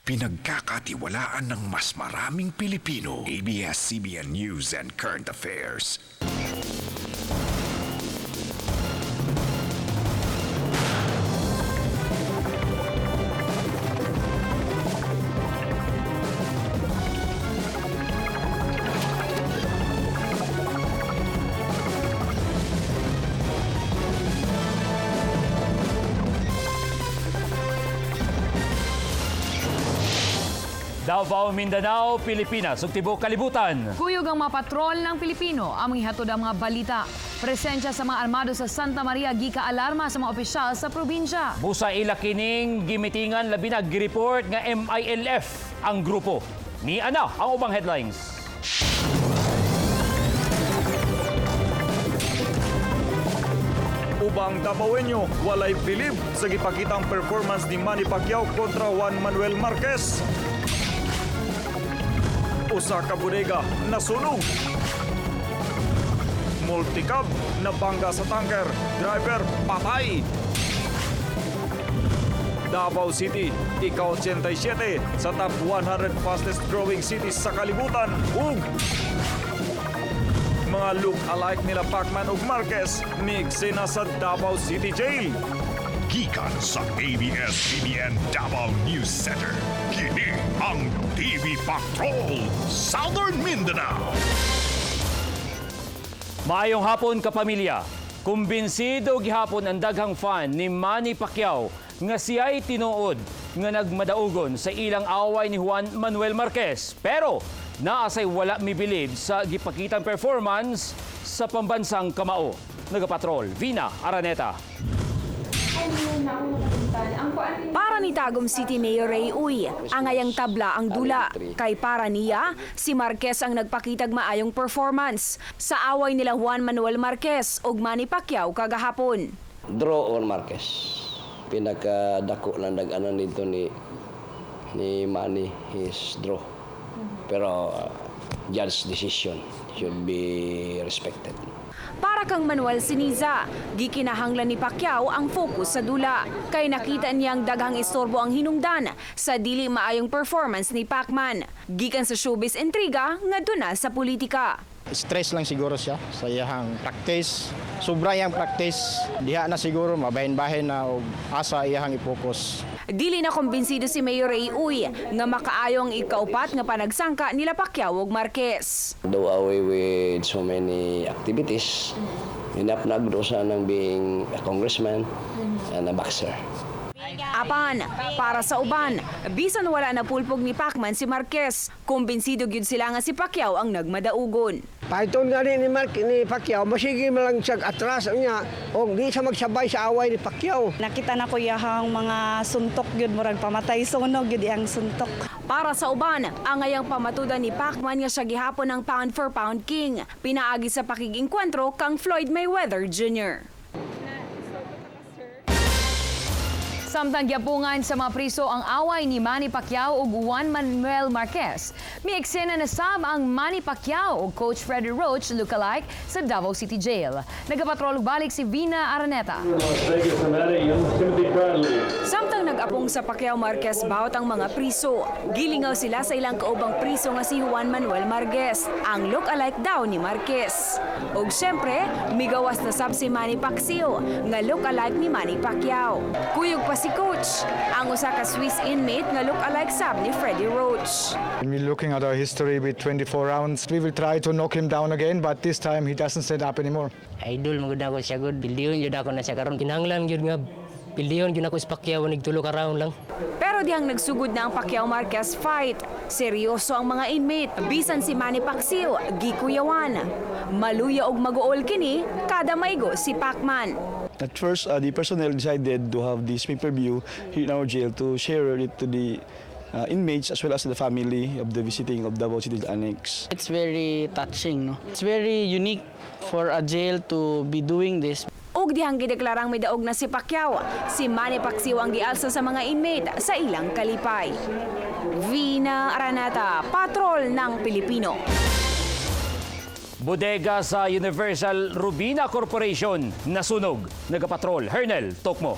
Pinagkakatiwalaan ng mas maraming Pilipino. ABS-CBN News and Current Affairs. Davao, Mindanao, Pilipinas, ug tibuok kalibutan. Kuyog ang mga patrol ng Pilipino among ihatod ang mga balita. Presensya sa mga armado sa Santa Maria gika alarma sa mga opisyal sa probinsya. Busa ila kining gimitingan labi na gireport nga MILF ang grupo. Ni ana ang ubang headlines. Ubang Davaoenyo walay bilib sa gipakitang performance ni Manny Pacquiao kontra Juan Manuel Marquez. Usa ka bodega nasunog. Multicab nabangga sa tanker, driver patay. Davao City, ika-87 sa top 100 fastest growing cities sa kalibutan. Ug mga look-alike nila Pacman ug Marquez ni-eksena sa Davao City Jail. Gikan sa ABS-CBN Davao News Center. Kini ang TV Patrol Southern Mindanao. Maayong hapon kapamilya. Kumbinsido gihapon ang daghang fan ni Manny Pacquiao nga siya'y tinuod nga nagmadaugon sa ilang away ni Juan Manuel Marquez. Pero naasay wala mibilib sa gipakitang performance sa pambansang kamao. Nagapatrol, Vina Araneta. Para ni Tagum City Mayor Ray Uy, angayang tabla ang dula. Kay para niya, si Marquez ang nagpakitag maayong performance sa away nila Juan Manuel Marquez ug Manny Pacquiao kagahapon. Draw on Marquez. Pinakadako lang nag-anan dito ni Manny is draw. Pero judge decision should be respected. Para kang Manuel Siniza, gikinahanglan ni Pacquiao ang focus sa dula. Kay nakita niyang daghang istorbo ang hinungdan sa dili maayong performance ni Pacman. Gikan sa showbiz intriga ngadto na sa politika. Stress lang siguro siya sa iyang practice. Sobra iyang practice. Diha na siguro mabahin-bahin na og asa iyang i-focus. Dili na kumbinsido si Mayor Ray Uy nga makaayo ang ikaupat nga panagsangka nila Pacquiao ug Marquez. Do away with so many activities. Enough na grosa ng being a congressman and a boxer. Apan, para sa uban, bisan wala na pulpog ni Pacman si Marquez, kumbinsido gyud sila nga si Pacquiao ang nagmadaugon. Pahiton nga rin ni Pacquiao, masigi malang siya atras niya o di siya magsabay sa away ni Pacquiao. Nakita na ko yahang mga suntok gyud murag pamatay sunog gyud ang suntok. Para sa uban, ang ngayang pamatudan ni Pacman nga siya gihapon ang pound for pound king, pinaagi sa pakigingkwentro kang Floyd Mayweather Jr. Samtang giapungan sa mga priso ang away ni Manny Pacquiao ug Juan Manuel Marquez. May eksena na sab ang Manny Pacquiao ug Coach Freddie Roach lookalike sa Davao City Jail. Nagapatrol balik si Vina Araneta. Samtang nag-apong sa Pacquiao Marquez bawat ang mga priso, gilingaw sila sa ilang kaubang priso nga si Juan Manuel Marquez, ang lookalike daw ni Marquez. Ug syempre, migawas na sab si Manny Pacquiao nga lookalike ni Manny Pacquiao. Kuyog pa si Coach, ang usa ka Swiss inmate nga look-alike sab ni Freddie Roach. When we're looking at our history with 24 rounds, we will try to knock him down again, but this time he doesn't stand up anymore. Idol magud ako siya gud, bildiyon jud ako na siya karon. Kinahanglan jud nga bildiyon jud ako sa Pacquiao nigtulo ka round lang. Pero dihang nagsugod na ang Pacquiao Marquez fight, seryoso ang mga inmate. Bisan si Manny Pacquiao, gikuyawan. Maluya og mag-uol kini kada maigo si Pacman. At first, the personnel decided to have this pay-per-view here in our jail to share it to the inmates as well as the family of the visiting of Davao City Annex. It's very touching, no? It's very unique for a jail to be doing this. Ug dihang gideklarang may daog na si Pacquiao, si Manny Pacquiao ang gialsa sa mga inmate sa ilang kalipay. Vina Araneta, Patrol ng Pilipino. Bodega sa Universal Rubina Corporation nasunog. Nagapatrol, Hernel Tokmo.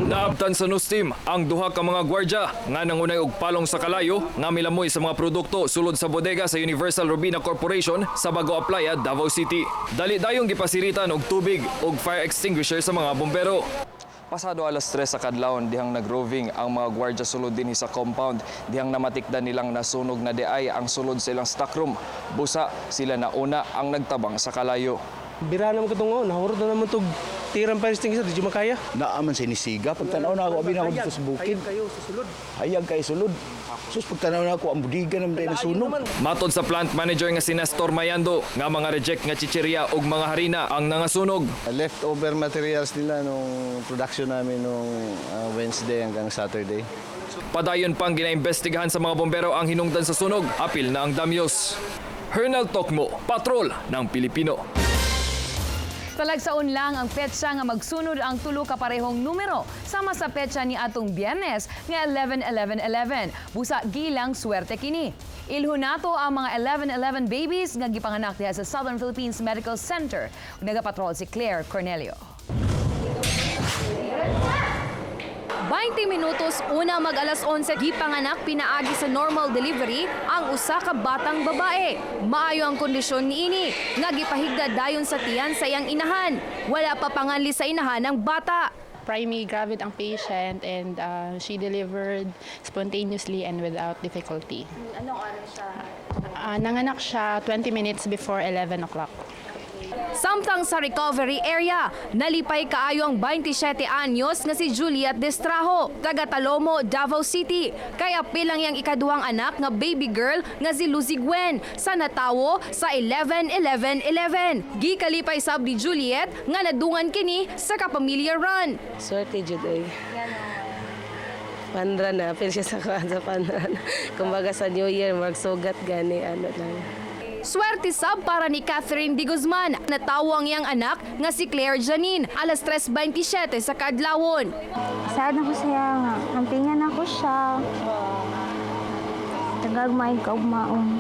Naabtan sa news team ang duha ka mga gwardya nga nangunay og palong sa kalayo nga milamoy sa mga produkto sulod sa bodega sa Universal Robina Corporation sa Bagoa Playa, Davao City. Dali dayong gipasiritan og tubig ug fire extinguisher sa mga bombero. Pasado alas 3 sa kadlawon dihang nagroving ang mga gwardya sulod din sa compound dihang namatikdan nilang nasunog na diay ang sulod sa ilang stockroom. Busa sila nauna ang nagtabang sa kalayo. Bira naman katungo, nahurot na naman itong tirang fire extinguisher, di makaya. Naaman sinisiga, pagtanaw na ako, abin ako dito sa bukid. Hayag kayo sulod. Sus, pagtanaw na ako, ang budiga naman tayo nasunog. Matod sa plant manager nga si Nestor Mayando, nga mga reject nga chichirya ug mga harina ang nangasunog. Leftover materials nila nung production namin nung Wednesday hanggang Saturday. Padayon pang ginaimbestigahan sa mga bombero ang hinungdan sa sunog. Apil na ang damyos. Hernal Tokmo, Patrol ng Pilipino. Talagsaon lang ang petsa nga magsunod ang tulo ka parehong numero sama sa petsa ni atong Biyernes nga 11-11-11. Busa gilang swerte kini. Ilho nato ang mga 11-11 babies nga gipanganak diha sa Southern Philippines Medical Center. Nagapatrol si Claire Cornelio. 20 minutos una mag-alas 11 gipanganak pinaagi sa normal delivery ang usa ka batang babae. Maayo ang kondisyon niini nga gipahigda dayon sa tiyan sa iyang inahan. Wala pa panganli sa inahan ang bata. Primary gravid ang patient and she delivered spontaneously and without difficulty. Anong oras siya? Nanganak siya 20 minutes before 11 o'clock. Samtang sa recovery area, nalipay kaayo ang 27 anyos nga si Juliet Destraho, taga Talomo, Davao City. Kaya pilang yang ikaduhang anak nga baby girl nga si Lucy Gwen sa natawo sa 11-11-11. Gikalipay sab ni Juliet nga nadungan kini sa kapamilya run. Swerte jud oy. Pandra na, pero siya sa pandra. Kumbaga sa New Year, magsugat gani, ano lang. Swerte sab para ni Catherine Di Guzman. Natawo ang iyang anak nga si Claire Janine, alas 3:27 sa kadlawon. Sad na ko siya nga. Hampingan ako siya. Tagagmay kaugmaon.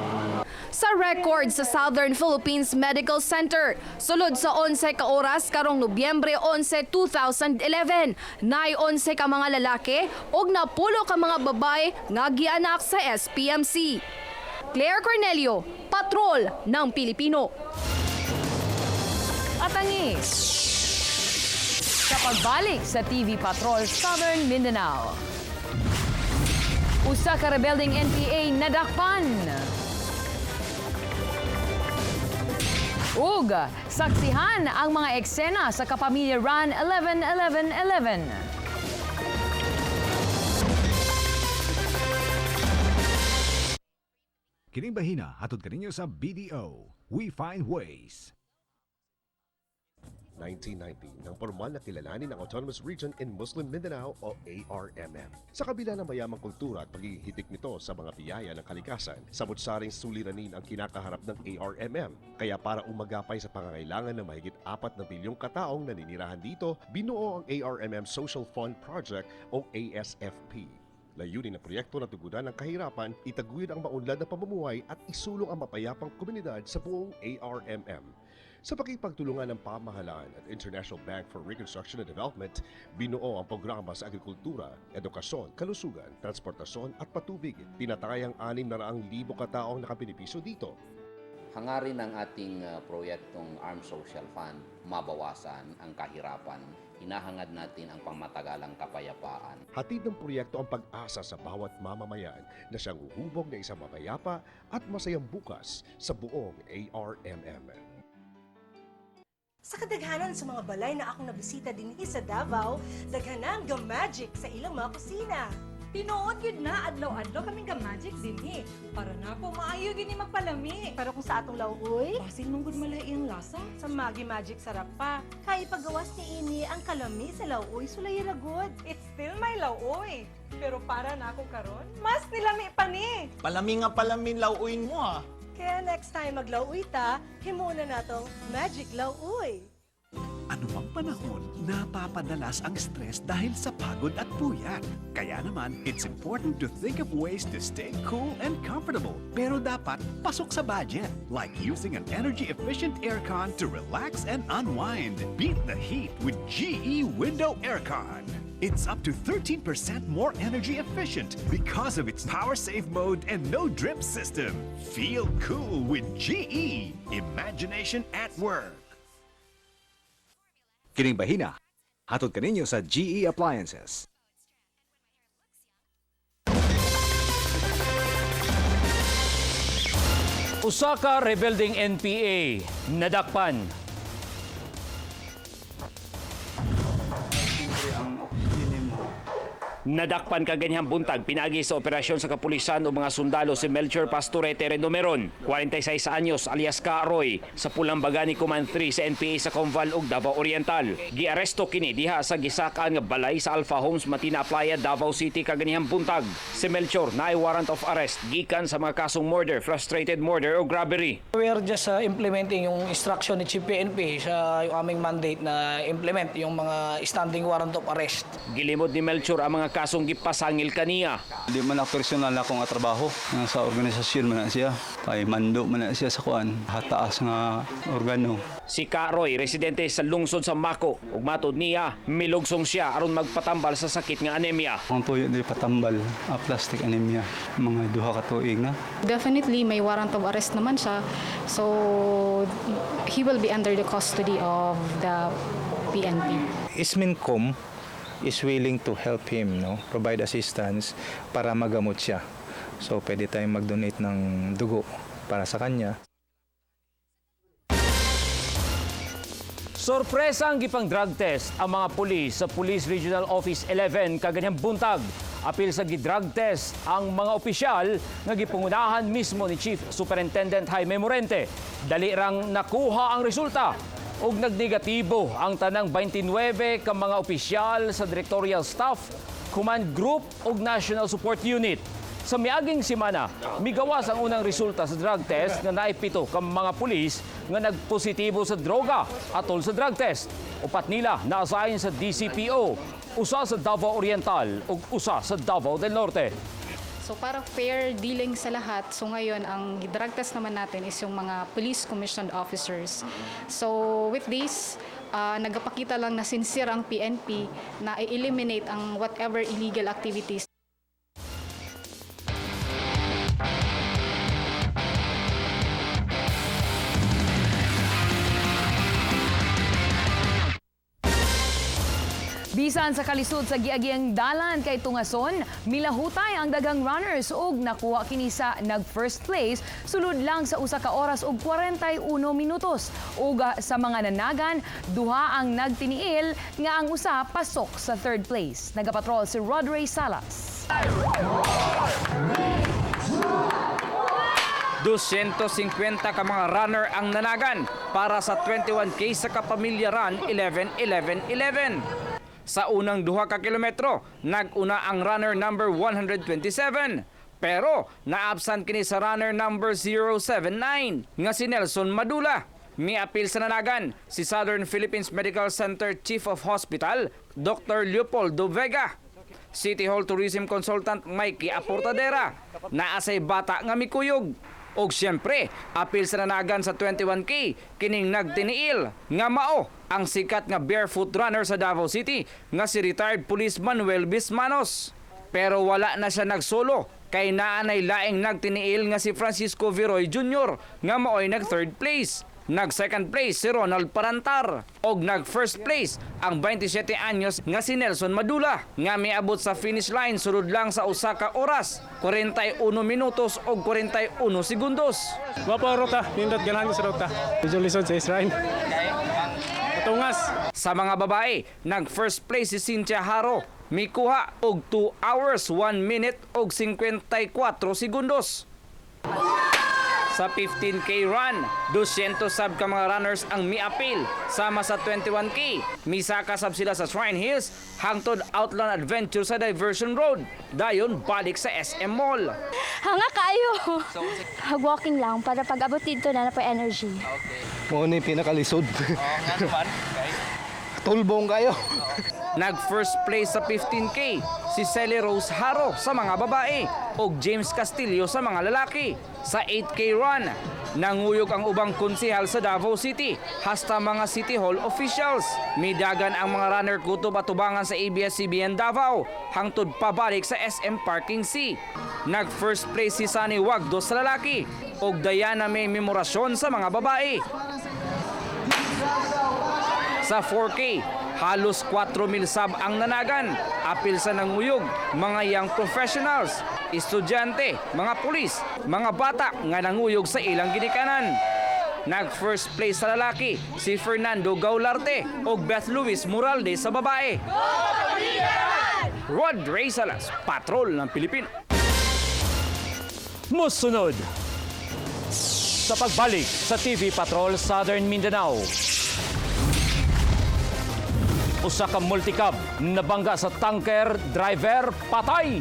Sa record sa Southern Philippines Medical Center, sulod sa 11 ka oras karong Nobyembre 11, 2011, nay 11 ka mga lalaki ug napulo ka mga babae nga gianak sa SPMC. Claire Cornelio, Patrol ng Pilipino. At angis sa pagbalik sa TV Patrol Southern Mindanao. Usa ka rebelding NPA nadakpan. Ug saksihan ang mga eksena sa Kapamilya Run 11-11-11. Kining bahina hatod kaninyo sa BDO. We find ways. 1990 nang formal na kilalanin ang Autonomous Region in Muslim Mindanao o ARMM. Sa kabila ng mayamang kultura at pagiging hitik nito sa mga biyaya ng kalikasan, samot-saring suliranin ang kinakaharap ng ARMM. Kaya para umagapay sa pangangailangan ng mahigit 4 na bilyong kataong naninirahan dito, binuo ang ARMM Social Fund Project o ASFP. Layunin ng proyekto na tugunan ng kahirapan, itaguyod ang maunlad na pamumuhay at isulong ang mapayapang komunidad sa buong ARMM. Sa pakipagtulungan ng pamahalaan at International Bank for Reconstruction and Development, binuo ang programa sa agrikultura, edukasyon, kalusugan, transportasyon at patubig. Tinatayang 600,000 kataong nakabinipisyo dito. Hangarin ng ating proyektong Armed Social Fund, mabawasan ang kahirapan. Hinahangad natin ang pangmatagalang kapayapaan. Hatid ng proyekto ang pag-asa sa bawat mamamayan na siyang huhubog ng isang mapayapa at masayang bukas sa buong ARMM. Sa kadaghanan sa mga balay na akong nabisita din sa Davao, daghanan ga-magic sa ilang mga kusina. Tinuod yun na, adlaw-adlaw kaming ga-magic din para na po maayo yun magpalami. Pero kung sa atong lauoy, basin mong good malay ang lasa. Sa Magi Magic sarap pa. Kaya paggawas ni ini ang kalami sa lauoy, sulay ragod. It's still my lauoy. Pero para na ako karon, mas nilami pa ni. Palami nga palamin lauoyin mo ah. Kaya next time maglauoy ta, himuna natong Magic Lauoy. Anumang panahon, napapadalas ang stress dahil sa pagod at puyat. Kaya naman, it's important to think of ways to stay cool and comfortable. Pero dapat pasok sa budget, like using an energy-efficient aircon to relax and unwind. Beat the heat with GE Window Aircon. It's up to 13% more energy efficient because of its power-save mode and no-drip system. Feel cool with GE. Imagination at work. Kining bahina, hatod kaninyo sa GE Appliances. Usa ka rebuilding NPA nadakpan. Nadakpan kaganyang buntag pinagi sa operasyon sa kapulisan o mga sundalo si Melchor Pastorete Rendomeron, 46 anyos alias Karoy, sa pulang baga ni Command 3 sa NPA sa Conval ug Davao Oriental. Giaresto kini diha sa gisakaan nga balay sa Alpha Homes Matina Playa, Davao City kaganyang buntag. Si Melchor naay warrant of arrest gikan sa mga kasong murder, frustrated murder o robbery. We are just implementing yung instruction ni Chief PNP sa yung aming mandate na implement yung mga standing warrant of arrest. Gilimod ni Melchor ang mga kasong gipasangil kaniya. Di man ako personal na akong trabaho sa organisasyon man na siya. Kay mando man na siya sa kuan, hataas nga organo. Si Karoy, residente sa lungsod sa Mako, ug matod niya, milugsong siya aron magpatambal sa sakit nga anemia. Ang tuyo di patambal, plastic anemia, mga duha ka tuig na. Definitely may warrant of arrest naman siya. So he will be under the custody of the PNP. Ismincom is willing to help him, provide assistance para magamot siya. So pwede tayong mag-donate ng dugo para sa kanya. Sorpresa ang gipang drug test ang mga pulis sa Police Regional Office 11 kaganyang buntag. Apil sa gidrug test ang mga opisyal nga gipangunahan mismo ni Chief Superintendent Jaime Morente. Dali rang nakuha ang resulta ug nagnegatibo ang tanang 29 ka mga opisyal sa directorial staff, command group ug national support unit. Sa miaging semana, migawas ang unang resulta sa drug test nga naipito ka mga pulis nga nagpositibo sa droga atol sa drug test. Upat nila naasahin sa DCPO, usa sa Davao Oriental ug usa sa Davao del Norte. So para fair dealing sa lahat, so ngayon ang drug test naman natin is yung mga police commissioned officers. So with this, nagpakita lang na sincere ang PNP na i-eliminate ang whatever illegal activities. Bisan sa kalisod sa giagiang dalan kay Tungason, milahutay ang daghang runners ug nakuha kini sa nag-first place sulod lang sa usa ka oras ug 41 minutos. Ug sa mga nanagan, duha ang nagtiniil nga ang usa pasok sa third place. Nagapatrol si Rodray Salas. 250 ka mga runner ang nanagan para sa 21K sa Kapamilya Run 11-11-11. Sa unang duha ka kilometro, nag-una ang runner number 127. Pero naabsent kini sa runner number 079 nga si Nelson Madula. Miapil sa nanagan si Southern Philippines Medical Center Chief of Hospital, Dr. Leopoldo Vega. City Hall Tourism Consultant Mikey Aportadera. Naasay bata nga mikuyog. Og siyempre, apil sa nanagan sa 21K, kining nagtiniil nga mao ang sikat nga barefoot runner sa Davao City nga si retired Police Manuel Bismanos. Pero wala na siya nagsolo kay naanay laing nagtiniil nga si Francisco Viroy Jr. nga mao'y nag-third place. Nag-second place si Ronald Parantar. Og nag-first place ang 27 anyos nga si Nelson Madula nga miabot sa finish line sulod lang sa usa ka oras, 41 minutos og 41 segundos. Wapo rota, nindot ganahan sa rota. Medyo lisod sa Israel. Katungas. Sa mga babae, nag-first place si Cynthia Haro. Mikuha og 2 hours, 1 minute og 54 segundos. Sa 15K run, 200 sab ka mga runners ang miapil. Sama sa 21K, misaka sab sila sa Shrine Hills, hangtod Outland Adventure sa Diversion Road. Dayon, balik sa SM Mall. Hanga kayo! Walking lang para pag-abot dito na po energy. Mo ni pinakalisod. Nga naman, okay. Tulbong kayo. Nag-first place sa 15K si Celi Rose Haro sa mga babae ug James Castillo sa mga lalaki. Sa 8K run, nanguyog ang ubang konsehal sa Davao City hasta mga City Hall officials. Midagan ang mga runner kutob at tubangan sa ABS-CBN Davao hangtod pabalik sa SM Parking C. Nag-first place si Sunny Wagdo sa lalaki ug Diana May Memorasyon sa mga babae. Sa 4K, halos 4,000 sub ang nanagan. Apil sa nanguyog, mga young professionals, estudyante, mga pulis, mga bata nga nanguyog sa ilang ginikanan. Nag-first place sa lalaki si Fernando Gaularte o Beth Luis Moralde sa babae. Rod Ray Salas, Patrol ng Pilipino. Musunod sa pagbalik sa TV Patrol Southern Mindanao. Usa ka multicab nabangga sa tanker, driver patay.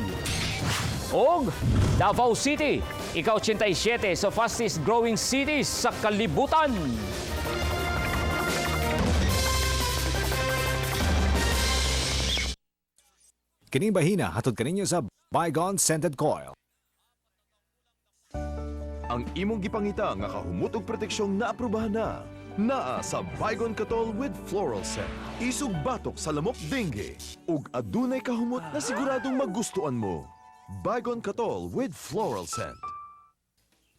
Og Davao City, ika-87 sa fastest growing cities sa kalibutan. Kining bahina hatod kaninyo sa Bygone Scented Coil. Ang imong gipangita nga kahumot og proteksyong naaprubahan na. Naa sa Bygone Katol with Floral Scent. Isug batok sa lamok dengue ug adunay kahumot na siguradong magustuhan mo. Bygone Katol with Floral Scent.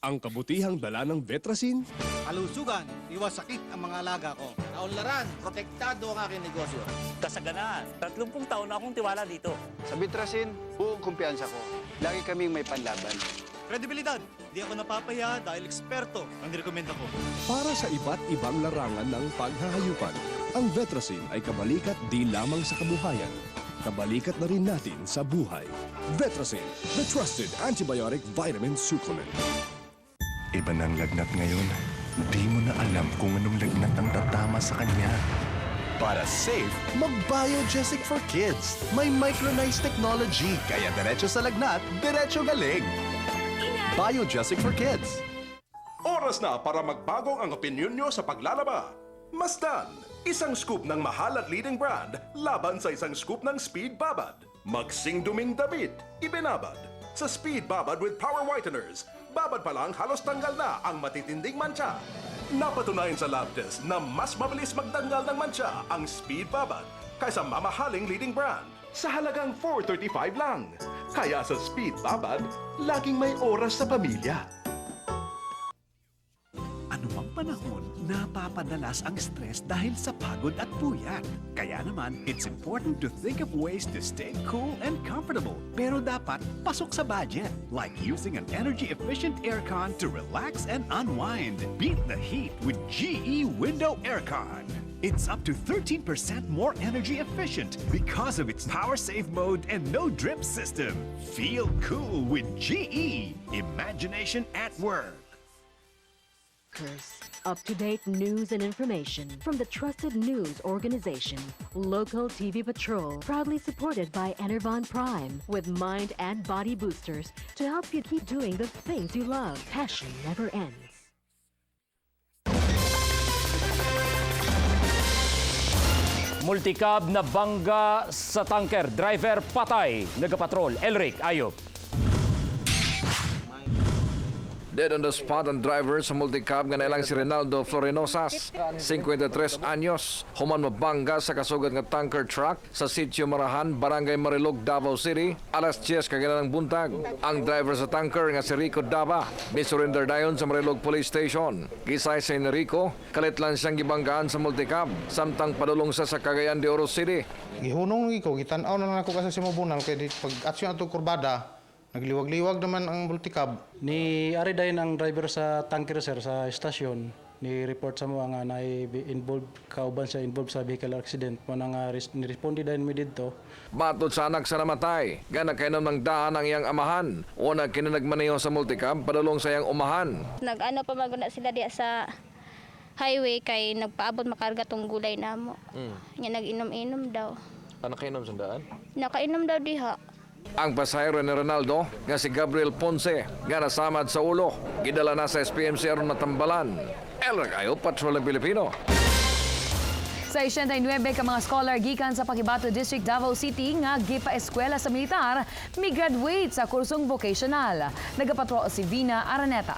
Ang kabutihang dala ng Vetrasin. Kalusugan, iwas sakit ang mga alaga ko. Kaunlaran, protektado ang aking negosyo. Kasaganaan, 30 taon na akong tiwala dito. Sa Vitrasin, buong kumpiyansa ko. Lagi kaming may panlaban. Kredibilidad, di ako napapahiya dahil eksperto ang nirekomenda ko. Para sa iba't ibang larangan ng paghahayupan, ang Vetrasin ay kabalikat di lamang sa kabuhayan. Kabalikat na rin natin sa buhay. Vetrasin, the trusted antibiotic vitamin supplement. Iba ng lagnat ngayon. Di mo na alam kung anong lagnat ang tatama sa kanya. Para safe, mag-Biogesic for Kids. May micronized technology, kaya diretso sa lagnat, diretso galing. Biogesic for Kids. Oras na para magbagong ang opinyon nyo sa paglalaba. Masdan, isang scoop ng mahal at leading brand laban sa isang scoop ng Speed Babad. Magsingduming damit, ibinabad. Sa Speed Babad with Power Whiteners, babad pa lang halos tanggal na ang matitinding mancha. Napatunayan sa lab test na mas mabilis magtanggal ng mancha ang Speed Babad kaysa mamahaling leading brand sa halagang $4.35 lang. Kaya sa Speed Babad, laging may oras sa pamilya. Anumang panahon, napapadalas ang stress dahil sa pagod at puyat. Kaya naman, it's important to think of ways to stay cool and comfortable. Pero dapat pasok sa budget, like using an energy-efficient aircon to relax and unwind. Beat the heat with GE Window Aircon. It's up to 13% more energy efficient because of its power-save mode and no-drip system. Feel cool with GE. Imagination at work. Up-to-date news and information from the trusted news organization, Local TV Patrol, proudly supported by Enervon Prime, with mind and body boosters to help you keep doing the things you love. Passion never ends. Multicab na bangga sa tanker, driver patay. Nagapatrol, Elric Ayop. Dead on the spot ang driver sa multicab nga nailang si Rinaldo Florenosas, 53 anyos. Human mabangga sa kasugad nga tanker truck sa Sitio Marahan, Barangay Marilog, Davao City, alas 10 kaganan ng buntag. Ang driver sa tanker nga si Rico Dava, misurrender dayon sa Marilog Police Station. Kisay sa Rico, kalit lang siyang gibanggaan sa multicab, samtang padulong sa Cagayan de Oro City. Gihunong ko, gitanaw na ako kasi si Mabunal, kaya pag aksyon ato kurbada, nagliwag-liwag naman ang multicab. Ni ari dayon ang driver sa tanker sir sa estasyon. Ni report sa mo nga na involved kauban sa vehicle accident mo nang ni-responde dayon mi didto. Matod sa anak sa namatay, gana kainom ng daan ang iyang amahan. Una kinanagmaneho sa multicab, padulong sa iyang umahan. Nag-ano pa maguna sila diya sa highway kay nagpaabot makarga tong gulay namo. Nya nag-inom-inom daw. Ano kainom sa daan? Nakainom daw diha. Ang pasahero ni Ronaldo nga si Gabriel Ponce nga nasamad sa ulo, gidala na sa SPMC aron matambalan. Elric Ayop, Patrol ng Pilipino. Sa 89 ka mga scholar gikan sa Pakibato District, Davao City nga gipa-eskwela sa militar, may graduate sa kursong vocational. Nagapatro si Vina Araneta.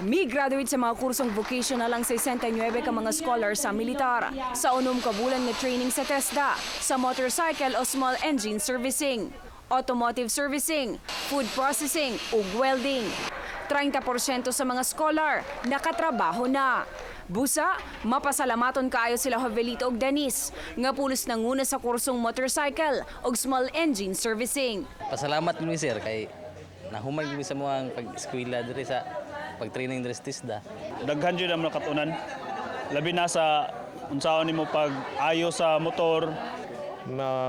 May graduate sa mga kursong vocational ang 69 ka mga scholar sa militar. Sa 6 ka bulan nga training sa TESDA, sa motorcycle o small engine servicing, automotive servicing, food processing ug welding. 30% sa mga scholar nakatrabaho na. Busa, mapasalamaton kaayo sila Jovelito ug Denise nga pulos nanguna sa kursong motorcycle ug small engine servicing. Pasalamat mi sir kay nahumay mi sa mga pag-eskwela diri sa pag-training diri sa TESDA. Daghan jud ang nakatunan. Labi na sa unsaon nimo pag-ayo sa motor.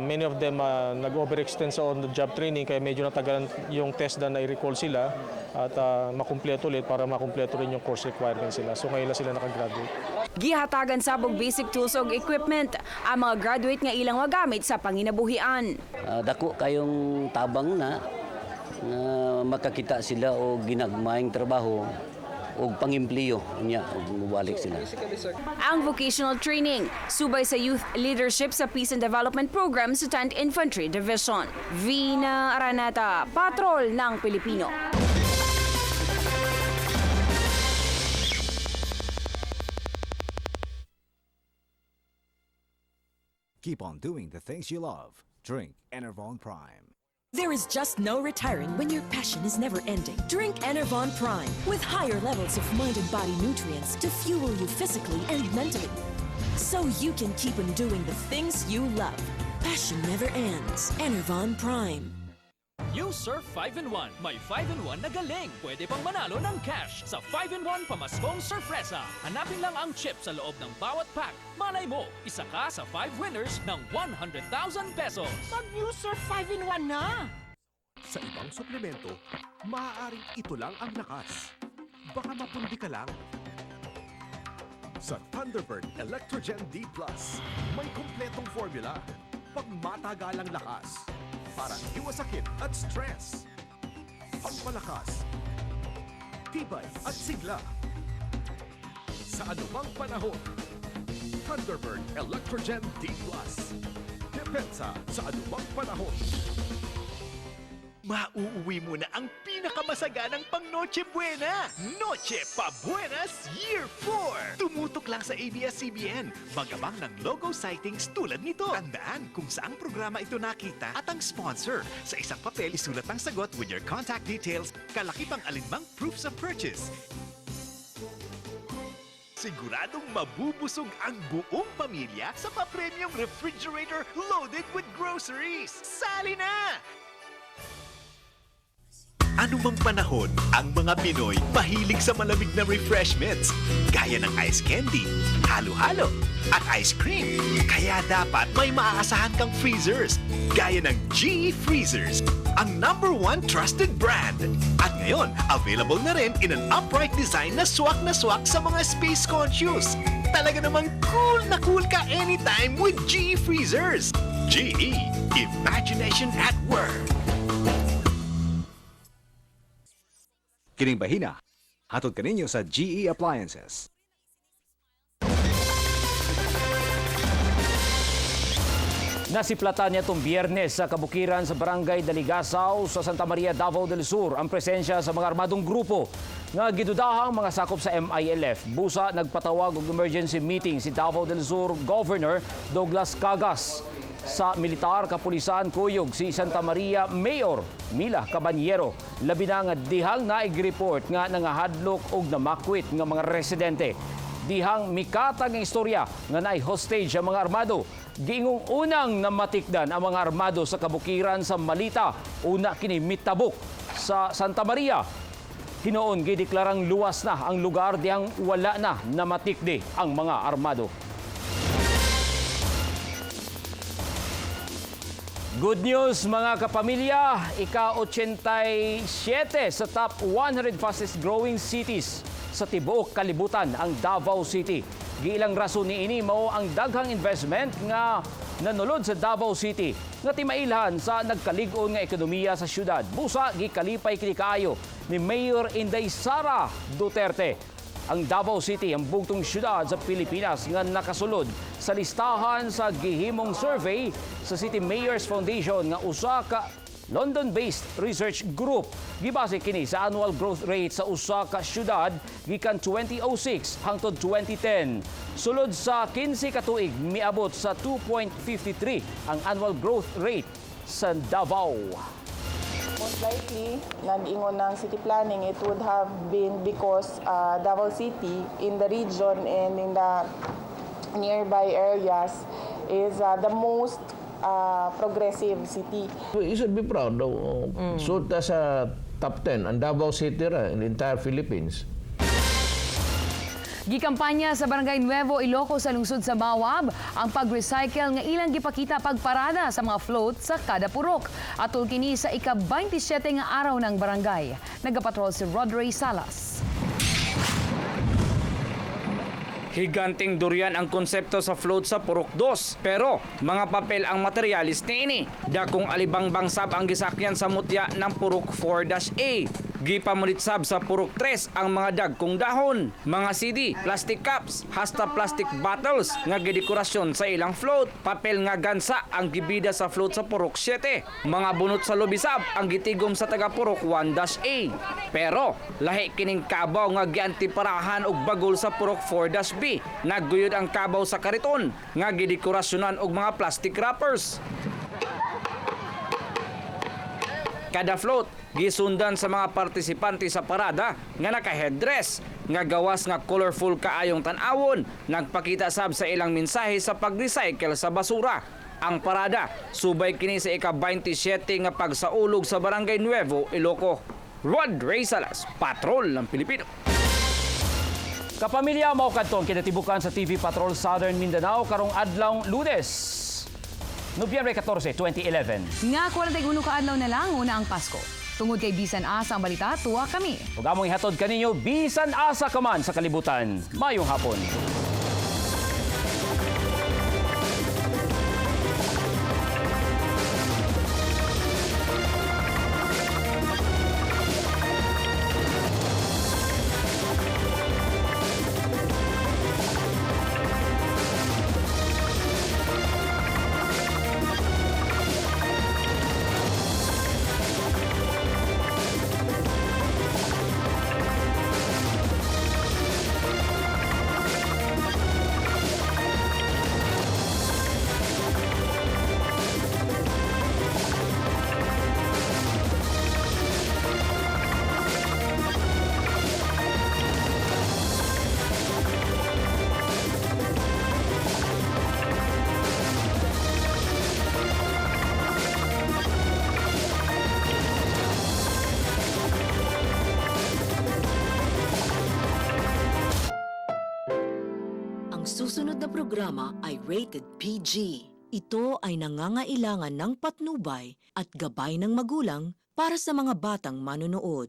Many of them nag-overextend sa on-the-job training kaya medyo natagalan yung TESDA na i-recall sila at makumpleto ulit para makumpleto rin yung course requirements sila. So ngayon lang sila nakagraduate. Gihatagan sabog basic tools ug equipment ang mga graduate nga ilang magamit sa panginabuhian. Dako kayong tabang na makakita sila og ginagmayng trabaho og pangimpliyo niya og mubalik sila. Ang vocational training subay sa youth leadership sa Peace and Development Program sa 10th Infantry Division. Vina Araneta, Patrol ng Pilipino. Keep on doing the things you love. Drink Enervon Prime. There is just no retiring when your passion is never ending. Drink Enervon Prime with higher levels of mind and body nutrients to fuel you physically and mentally. So you can keep on doing the things you love. Passion never ends. Enervon Prime. Yung Surf 5-in-1. May 5-in-1 na galing. Pwede pang manalo ng cash sa 5-in-1 Pamaskong Surpresa. Hanapin lang ang chip sa loob ng bawat pack. Malay mo, isa ka sa 5 winners ng 100,000 pesos. Mag-new Surf 5-in-1 na! Sa ibang suplemento, maaaring ito lang ang lakas. Baka mapundi ka lang. Sa Thunderbird Electrogen D+, may kompletong formula. Pagmatagalang lakas. Para iwas sakit at stress. Pampalakas. Tibay at sigla. Sa anumang panahon. Thunderbird Electrogen D+. Depensa sa anumang panahon. Mauuwi mo na ang pinakamasaganang pang Noche Buena. Noche Pa Buenas Year 4. Tumutok lang sa ABS-CBN. Magabang ng logo sightings tulad nito. Tandaan kung saang programa ito nakita at ang sponsor. Sa isang papel, isulat ang sagot with your contact details, kalaki pang alinmang proofs of purchase. Siguradong mabubusog ang buong pamilya sa pa-premium refrigerator loaded with groceries. Sali na! Anumang panahon, ang mga Pinoy mahilig sa malamig na refreshments gaya ng ice candy, halo-halo, at ice cream. Kaya dapat may maaasahan kang freezers gaya ng GE Freezers, ang #1 trusted brand. At ngayon, available na rin in an upright design na swak sa mga space conscious. Talaga namang cool na cool ka anytime with GE Freezers. GE, imagination at work. Kining bahina, hatod kaninyo sa GE Appliances. Nasiplatan niya itong Biyernes sa kabukiran sa Barangay Daligasaw sa Santa Maria, Davao del Sur ang presensya sa mga armadong grupo nga gidudahang mga sakop sa MILF. Busa nagpatawag og emergency meeting si Davao del Sur Governor Douglas Cagas. Sa militar, kapulisan, kuyog si Santa Maria Mayor Mila Cabanyero. Labi na nga dihang naig-report nga nangahadlok og namakwit nga mga residente. Dihang mikatag ang istorya nga naay-hostage ang mga armado. Giingong unang namatikdan ang mga armado sa kabukiran sa Malita. Una kini Mitabuk sa Santa Maria. Hinoon gideklarang luwas na ang lugar dihang wala na namatikdi ang mga armado. Good news mga kapamilya, ika-87 sa top 100 fastest growing cities sa tibuok kalibutan ang Davao City. Giilang rason ni ini mao ang daghang investment nga nanulod sa Davao City nga timailhan sa nagkalig-on nga ekonomiya sa syudad. Busa gikalipay kini kaayo ni Mayor Inday Sara Duterte. Ang Davao City ang bugtong syudad sa Pilipinas nga nakasulod sa listahan sa gihimong survey sa City Mayors Foundation nga usa ka London-based research group. Gibase kini sa annual growth rate sa usa ka syudad gikan 2006 hangtod 2010. Sulod sa 15 ka tuig miabot sa 2.53 ang annual growth rate sa Davao. Most likely, nag-ingon ng city planning, it would have been because Davao City in the region and in the nearby areas is the most progressive city. You should be proud. So, sa top 10, ang Davao City in the entire Philippines. Gikampanya sa Barangay Nuevo, Ilocos sa lungsod sa Mawab ang pag-recycle nga ilang gipakita pagparada sa mga float sa kada purok. Atol kini sa ika-27 nga araw ng barangay. Nagapatrol si Rodray Salas. Higanting durian ang konsepto sa float sa Purok 2. Pero mga papel ang materialis ni ini. Dakong alibang sab ang gisakyan sa mutya ng Purok 4-A. Gipamunitsab sa Purok 3 ang mga dagkong dahon, mga CD, plastic cups, hasta plastic bottles nga gidekorasyon sa ilang float. Papel nga gansa ang gibida sa float sa Purok 7. Mga bunot sa lobisab ang gitigom sa taga Purok 1-A. Pero lahi kining kabaw nga giantiparahan og bagol sa Purok 4-B. Nagguyod ang kabaw sa kariton nga gidekorasyonan og mga plastic wrappers. Kada float gisundan sa mga partisipante sa parada nga naka-headdress nga gawas nga colorful kaayong tan-awon, nagpakita sab sa ilang mensahe sa pag-recycle sa basura. Ang parada subay kini sa ika-27 nga pagsaulog sa Barangay Nuevo, Iloco. Rodray Salas, Patrol ng Pilipino. Kapamilya, mao kadtong kinatibukan sa TV Patrol Southern Mindanao karong adlawng Lunes, Nobyembre 14, 2011. Nga 41 ka adlaw na lang una ang Pasko. Tungod kay bisan asa ang balita, tuwa kami. Ug among ihatod kaninyo bisan asa ka man sa kalibutan. Mayong hapon. Ang susunod na programa ay rated PG. Ito ay nangangailangan ng patnubay at gabay ng magulang para sa mga batang manonood.